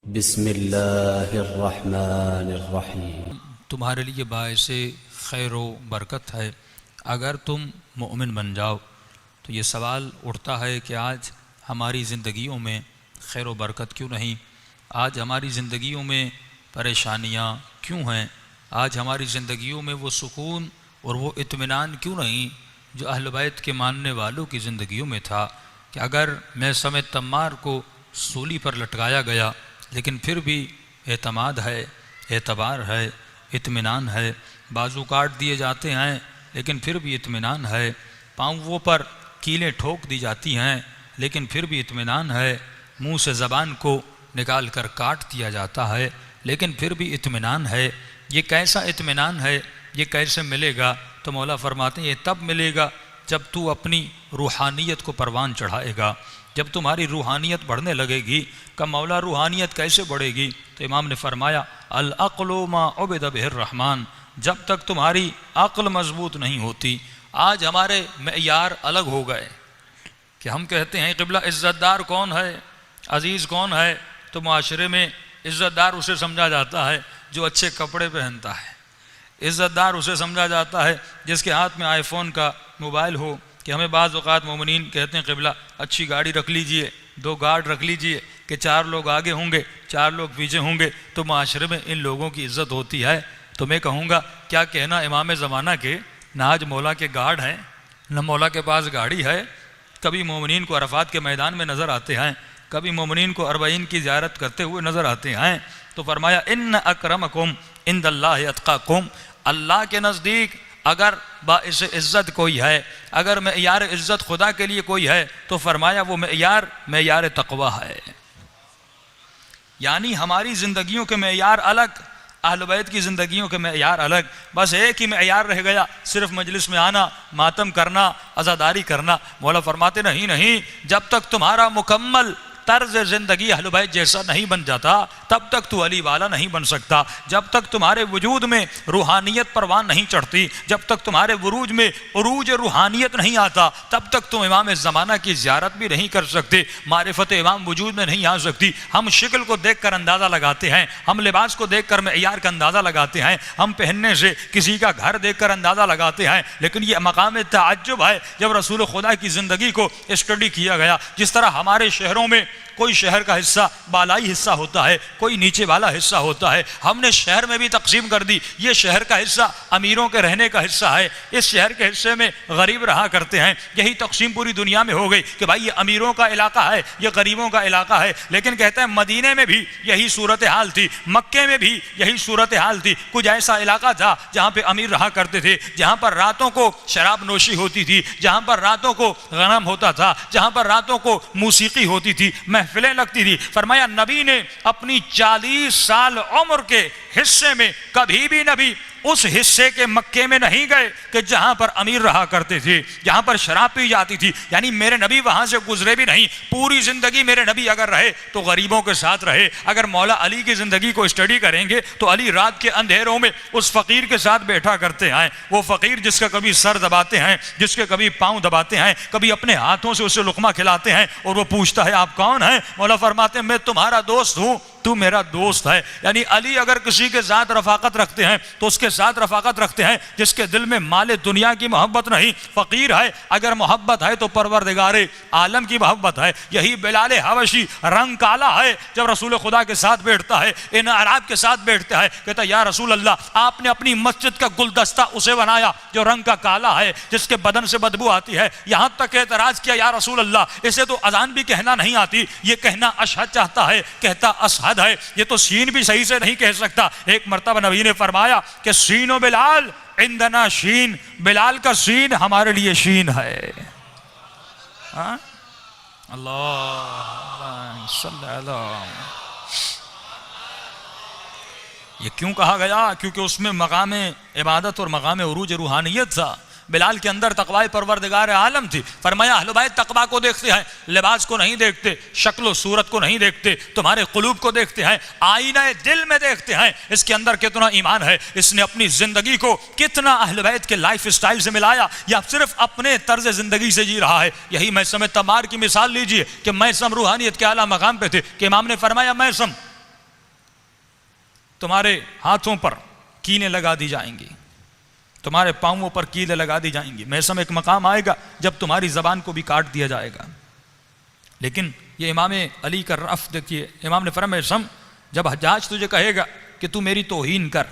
بسم اللہ الرحمن الرحیم۔ تمہارے لیے باعث خیر و برکت ہے اگر تم مومن بن جاؤ۔ تو یہ سوال اٹھتا ہے کہ آج ہماری زندگیوں میں خیر و برکت کیوں نہیں؟ آج ہماری زندگیوں میں پریشانیاں کیوں ہیں؟ آج ہماری زندگیوں میں وہ سکون اور وہ اطمینان کیوں نہیں جو اہل بیت کے ماننے والوں کی زندگیوں میں تھا کہ اگر میثم تمار کو سولی پر لٹکایا گیا لیکن پھر بھی اعتماد ہے، اعتبار ہے، اطمینان ہے، بازو کاٹ دیے جاتے ہیں لیکن پھر بھی اطمینان ہے، پاؤں پر کیلیں ٹھوک دی جاتی ہیں لیکن پھر بھی اطمینان ہے، منہ سے زبان کو نکال کر کاٹ دیا جاتا ہے لیکن پھر بھی اطمینان ہے۔ یہ کیسا اطمینان ہے؟ یہ کیسے ملے گا؟ تو مولا فرماتے ہیں یہ تب ملے گا جب تو اپنی روحانیت کو پروان چڑھائے گا، جب تمہاری روحانیت بڑھنے لگے گی۔ کہ مولا روحانیت کیسے بڑھے گی؟ تو امام نے فرمایا العقل ما عبد بہ الرحمن، جب تک تمہاری عقل مضبوط نہیں ہوتی۔ آج ہمارے معیار الگ ہو گئے کہ ہم کہتے ہیں قبلہ عزت دار کون ہے، عزیز کون ہے؟ تو معاشرے میں عزت دار اسے سمجھا جاتا ہے جو اچھے کپڑے پہنتا ہے، عزت دار اسے سمجھا جاتا ہے جس کے ہاتھ میں آئی فون کا موبائل ہو۔ کہ ہمیں بعض اوقات مومنین کہتے ہیں قبلہ اچھی گاڑی رکھ لیجئے، 2 گارڈ رکھ لیجئے کہ 4 لوگ آگے ہوں گے 4 لوگ پیچھے ہوں گے تو معاشرے میں ان لوگوں کی عزت ہوتی ہے۔ تو میں کہوں گا کیا کہنا امام زمانہ کے، نہ آج مولا کے گارڈ ہیں نہ مولا کے پاس گاڑی ہے۔ کبھی مومنین کو عرفات کے میدان میں نظر آتے ہیں، کبھی مومنین کو اربعین کی زیارت کرتے ہوئے نظر آتے ہیں۔ تو فرمایا ان اکرمکم عند اللہ اتقاکم، اللہ کے نزدیک اگر باعث عزت کوئی ہے، اگر معیار عزت خدا کے لیے کوئی ہے تو فرمایا وہ معیار تقوی ہے۔ یعنی ہماری زندگیوں کے معیار الگ، اہل بیت کی زندگیوں کے معیار الگ، بس ایک ہی معیار رہ گیا، صرف مجلس میں آنا، ماتم کرنا، عزاداری کرنا۔ مولا فرماتے نہیں، جب تک تمہارا مکمل طرز زندگی اہل بیت جیسا نہیں بن جاتا تب تک تو علی والا نہیں بن سکتا۔ جب تک تمہارے وجود میں روحانیت پروان نہیں چڑھتی، جب تک تمہارے وروج میں عروج روحانیت نہیں آتا تب تک تم امام زمانہ کی زیارت بھی نہیں کر سکتے، معرفت امام وجود میں نہیں آ سکتی۔ ہم شکل کو دیکھ کر اندازہ لگاتے ہیں، ہم لباس کو دیکھ کر معیار کا اندازہ لگاتے ہیں، ہم پہننے سے کسی کا گھر دیکھ کر اندازہ لگاتے ہیں، لیکن یہ مقام تعجب ہے جب رسول خدا کی زندگی کو اسٹڈی کیا گیا۔ جس طرح ہمارے شہروں میں کوئی شہر کا حصہ بالائی حصہ ہوتا ہے، کوئی نیچے والا حصہ ہوتا ہے، ہم نے شہر میں بھی تقسیم کر دی۔ یہ شہر کا حصہ امیروں کے رہنے کا حصہ ہے، اس شہر کے حصے میں غریب رہا کرتے ہیں۔ یہی تقسیم پوری دنیا میں ہو گئی کہ بھائی یہ امیروں کا علاقہ ہے، یہ غریبوں کا علاقہ ہے۔ لیکن کہتے ہیں مدینے میں بھی یہی صورتحال تھی، مکے میں بھی یہی صورتحال تھی۔ کچھ ایسا علاقہ تھا جہاں پہ امیر رہا کرتے تھے، جہاں پر راتوں کو شراب نوشی ہوتی تھی، جہاں پر راتوں کو غنم ہوتا تھا، جہاں پر راتوں کو موسیقی ہوتی تھی، محفلیں لگتی تھی۔ فرمایا نبی نے اپنی 40 سال عمر کے حصے میں کبھی بھی نبی اس حصے کے مکے میں نہیں گئے کہ جہاں پر امیر رہا کرتے تھے، جہاں پر شراب پی جاتی تھی۔ یعنی میرے نبی وہاں سے گزرے بھی نہیں۔ پوری زندگی میرے نبی اگر رہے تو غریبوں کے ساتھ رہے۔ اگر مولا علی کی زندگی کو اسٹڈی کریں گے تو علی رات کے اندھیروں میں اس فقیر کے ساتھ بیٹھا کرتے ہیں، وہ فقیر جس کا کبھی سر دباتے ہیں، جس کے کبھی پاؤں دباتے ہیں، کبھی اپنے ہاتھوں سے اسے لقمہ کھلاتے ہیں، اور وہ پوچھتا ہے آپ کون ہیں؟ مولا فرماتے ہیں میں تمہارا دوست ہوں، تو میرا دوست ہے۔ یعنی علی اگر کسی کے ساتھ رفاقت رکھتے ہیں تو اس کے ساتھ رفاقت رکھتے ہیں جس کے دل میں مال دنیا کی محبت نہیں۔ فقیر ہے اگر محبت ہے تو پروردگار عالم کی محبت ہے۔ یہی بلال حبشی رنگ کالا ہے، جب رسول خدا کے ساتھ بیٹھتا ہے، ان اعراب کے ساتھ بیٹھتا ہے، کہتا ہے یا رسول اللہ آپ نے اپنی مسجد کا گلدستہ اسے بنایا جو رنگ کا کالا ہے، جس کے بدن سے بدبو آتی ہے۔ یہاں تک اعتراض کیا یا رسول اللہ اسے تو اذان بھی کہنا نہیں آتی، یہ کہنا اشہد چاہتا ہے، کہتا اشہد ہے، یہ تو سین بھی صحیح سے نہیں کہہ سکتا۔ ایک مرتبہ نبی نے فرمایا کہ سین و بلال عندنا شین، بلال کا سین ہمارے لیے شین ہے۔ اللہ صلی اللہ۔ یہ کیوں کہا گیا؟ کیونکہ اس میں مقام عبادت اور مقام عروج روحانیت تھا۔ بلال کے اندر تقوی پروردگار عالم تھی۔ فرمایا اہل بیت تقوی کو دیکھتے ہیں، لباس کو نہیں دیکھتے، شکل و صورت کو نہیں دیکھتے، تمہارے قلوب کو دیکھتے ہیں، آئینہ دل میں دیکھتے ہیں اس کے اندر کتنا ایمان ہے، اس نے اپنی زندگی کو کتنا اہل بیت کے لائف سٹائل سے ملایا یا صرف اپنے طرز زندگی سے جی رہا ہے۔ یہی میثم تمار کی مثال لیجئے کہ میثم روحانیت کے اعلیٰ مقام پہ تھے کہ امام نے فرمایا میثم تمہارے ہاتھوں پر کیلیں لگا دی جائیں گی، تمہارے پاؤں پر کیلیں لگا دی جائیں گی۔ میسم ایک مقام آئے گا جب تمہاری زبان کو بھی کاٹ دیا جائے گا۔ لیکن یہ امام علی کا رفض دیکھیے، امام نے فرمایا میسم جب حجاج تجھے کہے گا کہ تو میری توہین کر،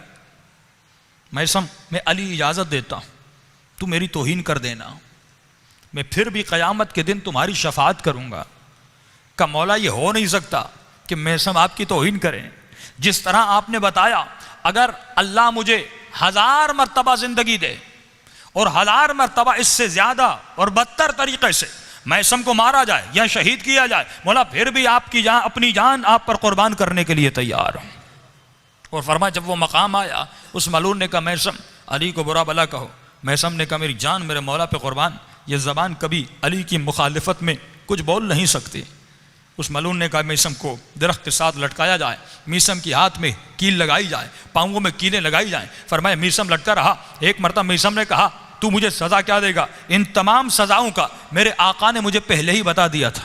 میسم میں علی اجازت دیتا ہوں تو میری توہین کر دینا، میں پھر بھی قیامت کے دن تمہاری شفاعت کروں گا۔ کہ مولا یہ ہو نہیں سکتا کہ میسم آپ کی توہین کریں، جس طرح آپ نے بتایا اگر اللہ مجھے 1000 مرتبہ زندگی دے اور 1000 مرتبہ اس سے زیادہ اور بدتر طریقے سے میسم کو مارا جائے یا شہید کیا جائے، مولا پھر بھی آپ کی جان، اپنی جان آپ پر قربان کرنے کے لیے تیار ہوں۔ اور فرمایا جب وہ مقام آیا، اس ملعون نے کہا میسم علی کو برا بلا کہو، میسم نے کہا میری جان میرے مولا پہ قربان، یہ زبان کبھی علی کی مخالفت میں کچھ بول نہیں سکتی۔ اس ملعون نے کہا میسم کو درخت کے ساتھ لٹکایا جائے، میسم کی ہاتھ میں کیل لگائی جائے، پاؤں میں کیلیں لگائی جائیں۔ فرمایا میسم لٹکا رہا۔ ایک مرتبہ میسم نے کہا تو مجھے سزا کیا دے گا؟ ان تمام سزاؤں کا میرے آقا نے مجھے پہلے ہی بتا دیا تھا۔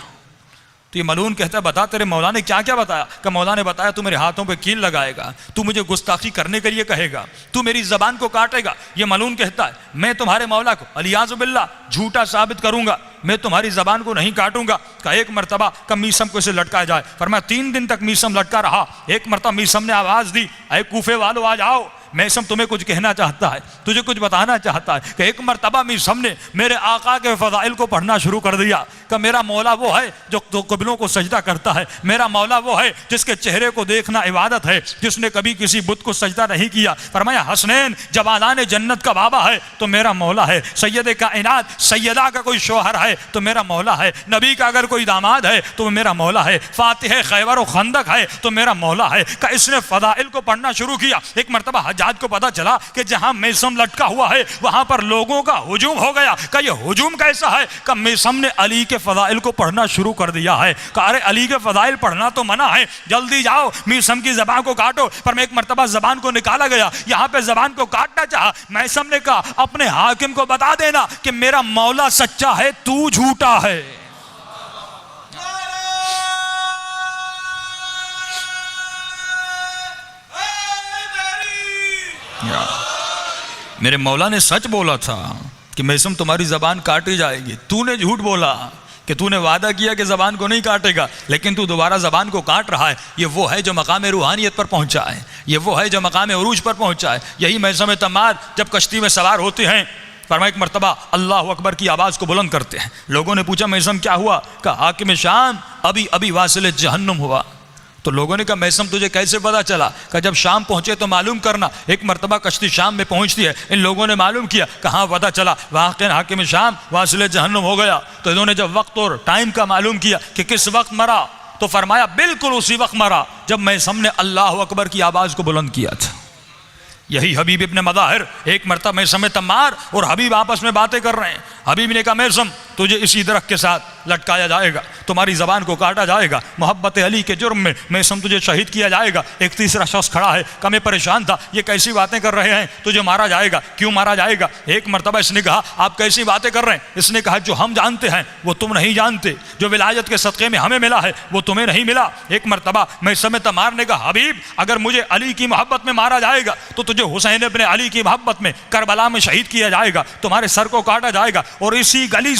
تو یہ ملعون کہتا ہے بتا تیرے مولا نے کیا کیا بتایا؟ کہ مولا نے بتایا تو میرے ہاتھوں پہ کیل لگائے گا، تو مجھے گستاخی کرنے کے لیے کہے گا، تو میری زبان کو کاٹے گا۔ یہ ملعون کہتا ہے میں تمہارے مولا کو علیاذ باللہ جھوٹا ثابت کروں گا، میں تمہاری زبان کو نہیں کاٹوں گا۔ کہ ایک مرتبہ کہ میسم کو اسے لٹکایا جائے۔ فرمایا 3 دن تک میسم لٹکا رہا۔ ایک مرتبہ میسم نے آواز دی اے کوفے والو آ جاؤ، میسم تمہیں کچھ کہنا چاہتا ہے، تجھے کچھ بتانا چاہتا ہے۔ کہ ایک مرتبہ میسم نے میرے آقا کے فضائل کو پڑھنا شروع کر دیا کہ میرا مولا وہ ہے جو قبلوں کو سجدہ کرتا ہے، میرا مولا وہ ہے جس کے چہرے کو دیکھنا عبادت ہے، جس نے کبھی کسی بت کو سجدہ نہیں کیا۔ فرمایا حسنین جوانان جنت کا بابا ہے تو میرا مولا ہے، سید کائنات سیدہ کا کوئی شوہر ہے تو میرا مولا ہے، نبی کا اگر کوئی داماد ہے تو میرا مولا ہے، فاتح خیبر و خندق ہے تو میرا مولا ہے۔ کہ اس نے فضائل کو پڑھنا شروع کیا۔ ایک مرتبہ حجاج کو پتا چلا کہ جہاں میسم لٹکا ہوا ہے وہاں پر لوگوں کا ہجوم ہو گیا۔ کہ یہ ہجوم کیسا ہے؟ کہ میسم نے علی کے فضائل کو پڑھنا شروع کر دیا ہے۔ کہ ارے علی کے فضائل پڑھنا تو منع ہے، جلدی جاؤ میسم کی زبان کو کاٹو۔ پر میں ایک مرتبہ زبان کو نکالا گیا، یہاں پہ زبان کو کاٹنا چاہا۔ میسم نے کہا اپنے حاکم کو بتا دینا کہ میرا مولا سچا ہے تو جھوٹا ہے۔ میرے مولا نے سچ بولا تھا کہ میسم تمہاری زبان کاٹی جائے گی، تو نے جھوٹ بولا کہ تو نے وعدہ کیا کہ زبان کو نہیں کاٹے گا، لیکن تو دوبارہ زبان کو کاٹ رہا ہے۔ یہ وہ ہے جو مقام روحانیت پر پہنچا ہے، یہ وہ ہے جو مقام عروج پر پہنچا ہے۔ یہی میسم تمار جب کشتی میں سوار ہوتے ہیں، فرمایا ایک مرتبہ اللہ اکبر کی آواز کو بلند کرتے ہیں۔ لوگوں نے پوچھا میسم کیا ہوا؟ کہ حاکم شام ابھی واصل جہنم ہوا۔ تو لوگوں نے کہا میسم تجھے کیسے پتا چلا؟ کہ جب شام پہنچے تو معلوم کرنا۔ ایک مرتبہ کشتی شام میں پہنچتی ہے، ان لوگوں نے معلوم کیا، کہاں پتا چلا واقعی حاکم شام واصل جہنم ہو گیا۔ تو انہوں نے جب وقت اور ٹائم کا معلوم کیا کہ کس وقت مرا، تو فرمایا بالکل اسی وقت مرا جب میسم نے اللہ اکبر کی آواز کو بلند کیا تھا۔ یہی حبیب ابن مظاہر ایک مرتبہ میسم تمار اور حبیب آپس میں باتیں کر رہے ہیں۔ حبیب نے کہا میسم تجھے اسی درخت کے ساتھ لٹکایا جائے گا، تمہاری زبان کو کاٹا جائے گا، محبت علی کے جرم میں میسم تجھے شہید کیا جائے گا۔ ایک تیسرا شخص کھڑا ہے کہ میں پریشان تھا، یہ کیسی باتیں کر رہے ہیں، تجھے مارا جائے گا، کیوں مارا جائے گا؟ ایک مرتبہ اس نے کہا آپ کیسی باتیں کر رہے ہیں؟ اس نے کہا جو ہم جانتے ہیں وہ تم نہیں جانتے، جو ولایت کے صدقے میں ہمیں ملا ہے وہ تمہیں نہیں ملا۔ ایک مرتبہ میسم تمار نے کہا حبیب اگر مجھے علی کی محبت میں مارا جائے گا تو تجھے حسین ابن علی کی محبت میں کربلا میں شہید کیا جائے گا، تمہارے سر کو کاٹا جائے گا اور اسی گلی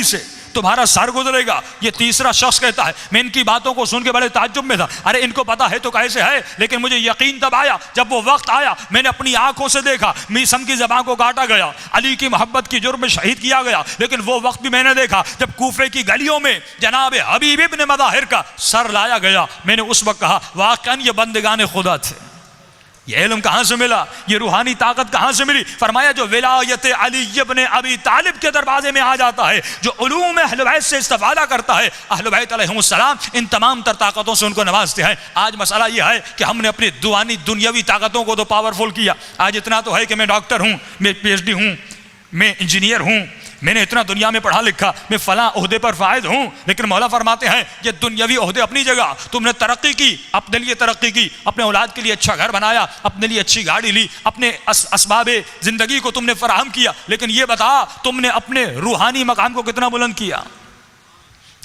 سے تمہارا سر گزرے گا۔ یہ تیسرا شخص کہتا ہے میں ان کی باتوں کو سن کے بڑے تعجب میں تھا، ارے ان کو پتا ہے تو کیسے ہے، لیکن مجھے یقین تب آیا جب وہ وقت آیا، میں نے اپنی آنکھوں سے دیکھا میسم کی زبان کو کاٹا گیا، علی کی محبت کی جرم میں شہید کیا گیا، لیکن وہ وقت بھی میں نے دیکھا جب کوفے کی گلیوں میں جناب حبیب ابن مظاہر کا سر لایا گیا۔ میں نے اس وقت کہا واقعاً یہ بندگان خدا تھے۔ یہ علم کہاں سے ملا، یہ روحانی طاقت کہاں سے ملی؟ فرمایا جو ولایت علی ابن ابی طالب کے دروازے میں آ جاتا ہے، جو علوم اہل بیت سے استفادہ کرتا ہے، اہل بیت علیہم السلام ان تمام تر طاقتوں سے ان کو نوازتے ہیں۔ آج مسئلہ یہ ہے کہ ہم نے اپنی دنیاوی طاقتوں کو تو پاورفل کیا۔ آج اتنا تو ہے کہ میں ڈاکٹر ہوں، میں پی ایچ ڈی ہوں، میں انجینئر ہوں، میں نے اتنا دنیا میں پڑھا لکھا، میں فلاں عہدے پر فائز ہوں، لیکن مولا فرماتے ہیں یہ دنیاوی عہدے اپنی جگہ، تم نے ترقی کی، اپنے لیے ترقی کی، اپنے اولاد کے لیے اچھا گھر بنایا، اپنے لیے اچھی گاڑی لی، اپنے اسباب زندگی کو تم نے فراہم کیا، لیکن یہ بتا تم نے اپنے روحانی مقام کو کتنا بلند کیا؟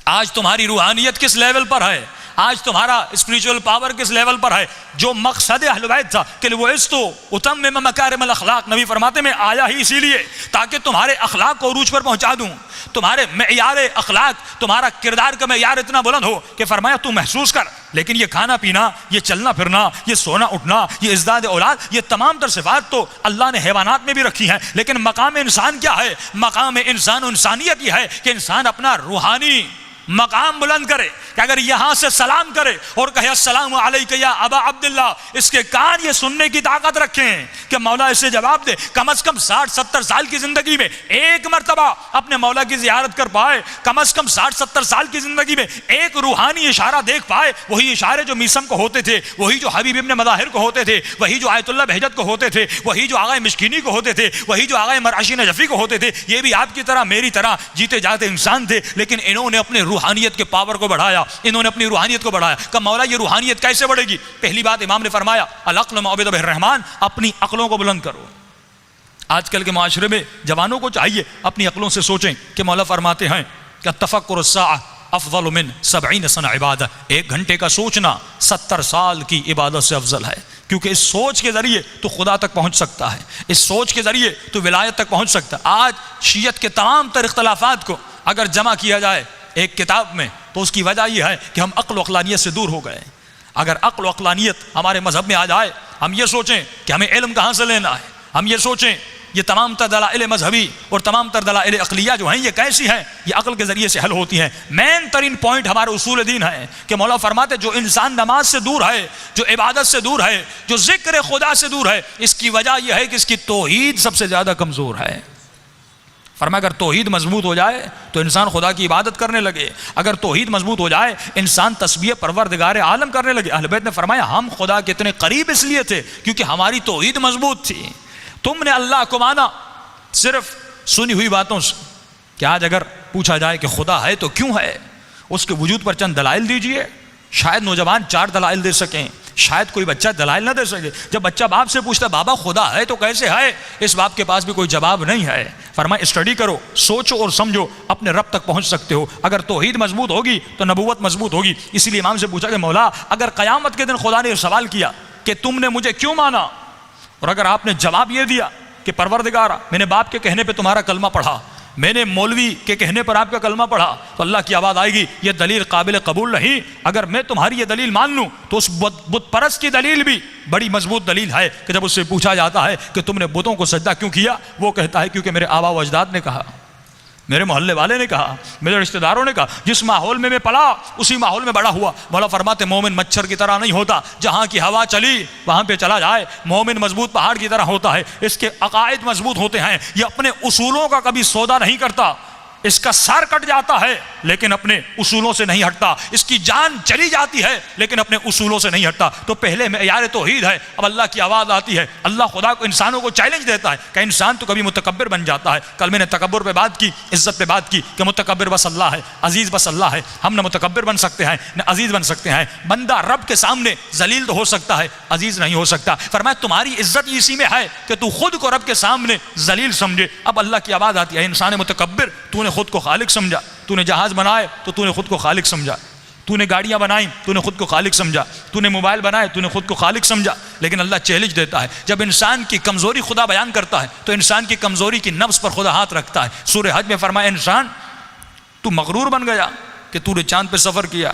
آج تمہاری روحانیت کس لیول پر ہے؟ آج تمہارا اسپریچول پاور کس لیول پر ہے؟ جو مقصد اہل بیت تھا کہ وہ اس تو اتمم مکارم الاخلاق، نبی فرماتے میں آیا ہی اسی لیے تاکہ تمہارے اخلاق کو عروج پر پہنچا دوں، تمہارے معیار اخلاق، تمہارا کردار کا معیار اتنا بلند ہو کہ فرمایا تو محسوس کر، لیکن یہ کھانا پینا، یہ چلنا پھرنا، یہ سونا اٹھنا، یہ ازداد اولاد، یہ تمام تر صفات تو اللہ نے حیوانات میں بھی رکھی ہیں، لیکن مقام انسان کیا ہے؟ مقام انسان و انسانیت یہ ہے کہ انسان اپنا روحانی مقام بلند کرے، کہ اگر یہاں سے سلام کرے اور کہے السلام علیک یا ابا عبداللہ، اس کے کان یہ سننے کی طاقت رکھیں کہ مولا اسے جواب دے۔ کم از کم 60-70 سال کی زندگی میں ایک مرتبہ اپنے مولا کی زیارت کر پائے، کم از کم 60-70 سال کی زندگی میں ایک روحانی اشارہ دیکھ پائے، وہی اشارے جو میسم کو ہوتے تھے، وہی جو حبیب ابن مظاہر کو ہوتے تھے، وہی جو آیت اللہ بہجت کو ہوتے تھے، وہی جو آغا مشکینی کو ہوتے تھے، وہی جو آغا مرعشی نجفی کو ہوتے تھے۔ یہ بھی آپ کی طرح میری طرح جیتے جاتے انسان تھے، لیکن انہوں نے اپنے روحانیت کے پاور کو بڑھایا، انہوں نے اپنی روحانیت کو بڑھایا۔ کہ مولا یہ روحانیت کیسے بڑھے گی؟ پہلی بات امام نے فرمایا العقل معبد الرحمن، اپنی عقلوں کو بلند کرو۔ آج کل کے معاشرے میں جوانوں کو چاہیے اپنی عقلوں سے سوچیں کہ مولا فرماتے ہیں کہ تفکر الساعہ افضل من 70 سنہ عبادہ، 1 گھنٹے کا سوچنا 70 سال کی عبادت سے افضل ہے، کیونکہ اس سوچ کے ذریعے تو خدا تک پہنچ سکتا ہے، اس سوچ کے ذریعے تو ولایت تک پہنچ سکتا ہے۔ آج شیعت کے تمام تر اختلافات کو اگر جمع کیا جائے ایک کتاب میں تو اس کی وجہ یہ ہے کہ ہم عقل و عقلانیت سے دور ہو گئے۔ اگر عقل و عقلانیت ہمارے مذہب میں آ جائے، ہم یہ سوچیں کہ ہمیں علم کہاں سے لینا ہے، ہم یہ سوچیں یہ تمام تر دلائل مذہبی اور تمام تر دلائل عقلیہ جو ہیں یہ کیسی ہیں، یہ عقل کے ذریعے سے حل ہوتی ہیں۔ مین ترین پوائنٹ ہمارے اصول دین ہے کہ مولا فرماتے جو انسان نماز سے دور ہے، جو عبادت سے دور ہے، جو ذکر خدا سے دور ہے، اس کی وجہ یہ ہے کہ اس کی توحید سب سے زیادہ کمزور ہے۔ فرمایا اگر توحید مضبوط ہو جائے تو انسان خدا کی عبادت کرنے لگے، اگر توحید مضبوط ہو جائے انسان تسبیح پروردگار عالم کرنے لگے۔ اہل بیت نے فرمایا ہم خدا کے اتنے قریب اس لیے تھے کیونکہ ہماری توحید مضبوط تھی۔ تم نے اللہ کو مانا صرف سنی ہوئی باتوں سے، کہ آج اگر پوچھا جائے کہ خدا ہے تو کیوں ہے، اس کے وجود پر چند دلائل دیجئے، شاید نوجوان 4 دلائل دے سکیں، شاید کوئی بچہ دلائل نہ دے سکے۔ جب بچہ باپ سے پوچھتا ہے بابا خدا ہے تو کیسے ہے، اس باپ کے پاس بھی کوئی جواب نہیں ہے۔ فرمایا اسٹڈی کرو، سوچو اور سمجھو، اپنے رب تک پہنچ سکتے ہو۔ اگر توحید مضبوط ہوگی تو نبوت مضبوط ہوگی۔ اسی لیے امام سے پوچھا کہ مولا اگر قیامت کے دن خدا نے سوال کیا کہ تم نے مجھے کیوں مانا، اور اگر آپ نے جواب یہ دیا کہ پروردگارا میں نے باپ کے کہنے پہ تمہارا کلمہ پڑھا، میں نے مولوی کے کہنے پر آپ کا کلمہ پڑھا، تو اللہ کی آواز آئے گی یہ دلیل قابل قبول نہیں۔ اگر میں تمہاری یہ دلیل مان لوں تو اس بت پرست کی دلیل بھی بڑی مضبوط دلیل ہے کہ جب اس سے پوچھا جاتا ہے کہ تم نے بتوں کو سجدہ کیوں کیا، وہ کہتا ہے کیونکہ میرے آبا و اجداد نے کہا، میرے محلے والے نے کہا، میرے رشتہ داروں نے کہا، جس ماحول میں پلا اسی ماحول میں بڑا ہوا۔ مولا فرماتے مومن مچھر کی طرح نہیں ہوتا، جہاں کی ہوا چلی وہاں پہ چلا جائے۔ مومن مضبوط پہاڑ کی طرح ہوتا ہے، اس کے عقائد مضبوط ہوتے ہیں، یہ اپنے اصولوں کا کبھی سودا نہیں کرتا، اس کا سر کٹ جاتا ہے لیکن اپنے اصولوں سے نہیں ہٹتا، اس کی جان چلی جاتی ہے لیکن اپنے اصولوں سے نہیں ہٹتا۔ تو پہلے معیار توحید ہے، اب اللہ کی آواز آتی ہے، اللہ خدا کو انسانوں کو چیلنج دیتا ہے کہ انسان تو کبھی متکبر بن جاتا ہے۔ کل میں نے تکبر پہ بات کی، عزت پہ بات کی کہ متکبر بس اللہ ہے، عزیز بس اللہ ہے۔ ہم نہ متکبر بن سکتے ہیں نہ عزیز بن سکتے ہیں۔ بندہ رب کے سامنے ذلیل تو ہو سکتا ہے، عزیز نہیں ہو سکتا۔ فرمایا تمہاری عزت اسی میں ہے کہ تو خود کو رب کے سامنے ذلیل سمجھے۔ اب اللہ کی آواز آتی ہے انسان متکبر، تو نے خود کو خالق سمجھا، تو نے جہاز بنائے تو نے خود کو خالق سمجھا، تو نے گاڑیاں بنائیں تو نے خود کو خالق سمجھا، تو نے موبائل بنائے تو نے خود کو خالق سمجھا۔ لیکن اللہ چیلنج دیتا ہے، جب انسان کی کمزوری خدا بیان کرتا ہے تو انسان کی کمزوری کی نفس پر خدا ہاتھ رکھتا ہے۔ سورہ حج میں فرمایا انسان تو مغرور بن گیا کہ تو نے چاند پہ سفر کیا۔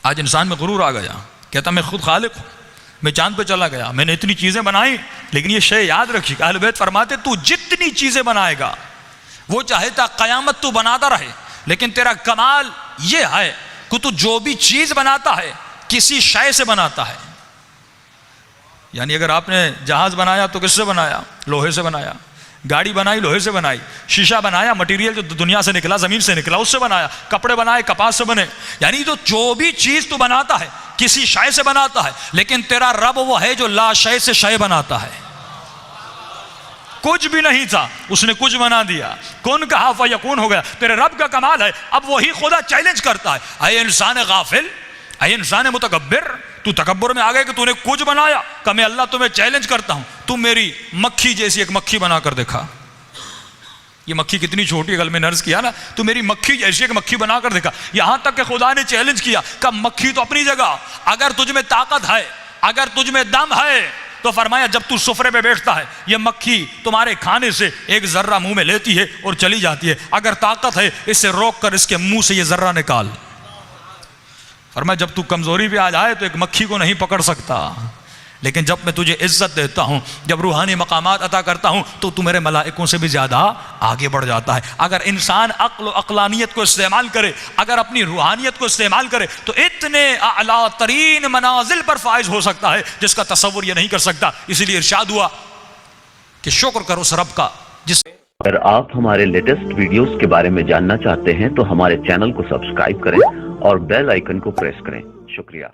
آج انسان میں غرور آ گیا، کہتا میں خود خالق ہوں، میں چاند پہ چلا گیا، میں نے اتنی چیزیں بنائیں۔ لیکن یہ شے یاد رکھی کہ اہل بیت فرماتے تو جتنی چیزیں بنائے گا وہ چاہتا قیامت تو بناتا رہے، لیکن تیرا کمال یہ ہے کہ تو جو بھی چیز بناتا ہے کسی شے سے بناتا ہے۔ یعنی اگر آپ نے جہاز بنایا تو کس سے بنایا؟ لوہے سے بنایا۔ گاڑی بنائی لوہے سے بنائی، شیشہ بنایا مٹیریل جو دنیا سے نکلا زمین سے نکلا اس سے بنایا، کپڑے بنائے کپاس سے بنے۔ یعنی تو جو بھی چیز تو بناتا ہے کسی شے سے بناتا ہے، لیکن تیرا رب وہ ہے جو لا شے سے شے بناتا ہے۔ کچھ بھی نہیں تھا اس نے کچھ بنا دیا، کن کہا فیکون ہو گیا۔ تیرے رب کا کمال ہے۔ اب وہی خدا چیلنج کرتا ہے، اے انسان غافل، اے انسان متکبر، تو تکبر میں آ گئے کہ تو نے کچھ بنایا، کہ میں اللہ تمہیں چیلنج کرتا ہوں، تم میری مکھی جیسی ایک مکھی بنا کر دکھا۔ یہ مکھی کتنی چھوٹی، کل میں نرس کیا نا، تو میری مکھی جیسی ایک مکھی بنا کر دیکھا. یہاں تک کہ خدا نے چیلنج کیا کہ مکھی تو اپنی جگہ، اگر تجھ میں طاقت ہے، اگر تجھ میں دم ہے، تو فرمایا جب تو سفرے پہ بیٹھتا ہے یہ مکھی تمہارے کھانے سے ایک ذرہ منہ میں لیتی ہے اور چلی جاتی ہے، اگر طاقت ہے اسے روک کر اس کے منہ سے یہ ذرہ نکال. فرمایا جب تو کمزوری پہ آ جائے تو ایک مکھی کو نہیں پکڑ سکتا، لیکن جب میں تجھے عزت دیتا ہوں، جب روحانی مقامات عطا کرتا ہوں، تو میرے ملائکوں سے بھی زیادہ آگے بڑھ جاتا ہے. اگر انسان عقل و عقلانیت کو استعمال کرے، اگر اپنی روحانیت کو استعمال کرے، تو اتنے اعلیٰ ترین منازل پر فائز ہو سکتا ہے جس کا تصور یہ نہیں کر سکتا. اسی لیے ارشاد ہوا کہ شکر کرو اس رب کا جس. اگر آپ ہمارے لیٹسٹ ویڈیوز کے بارے میں جاننا چاہتے ہیں تو ہمارے چینل کو سبسکرائب کریں اور بیل آئیکن کو پریس کریں. شکریہ.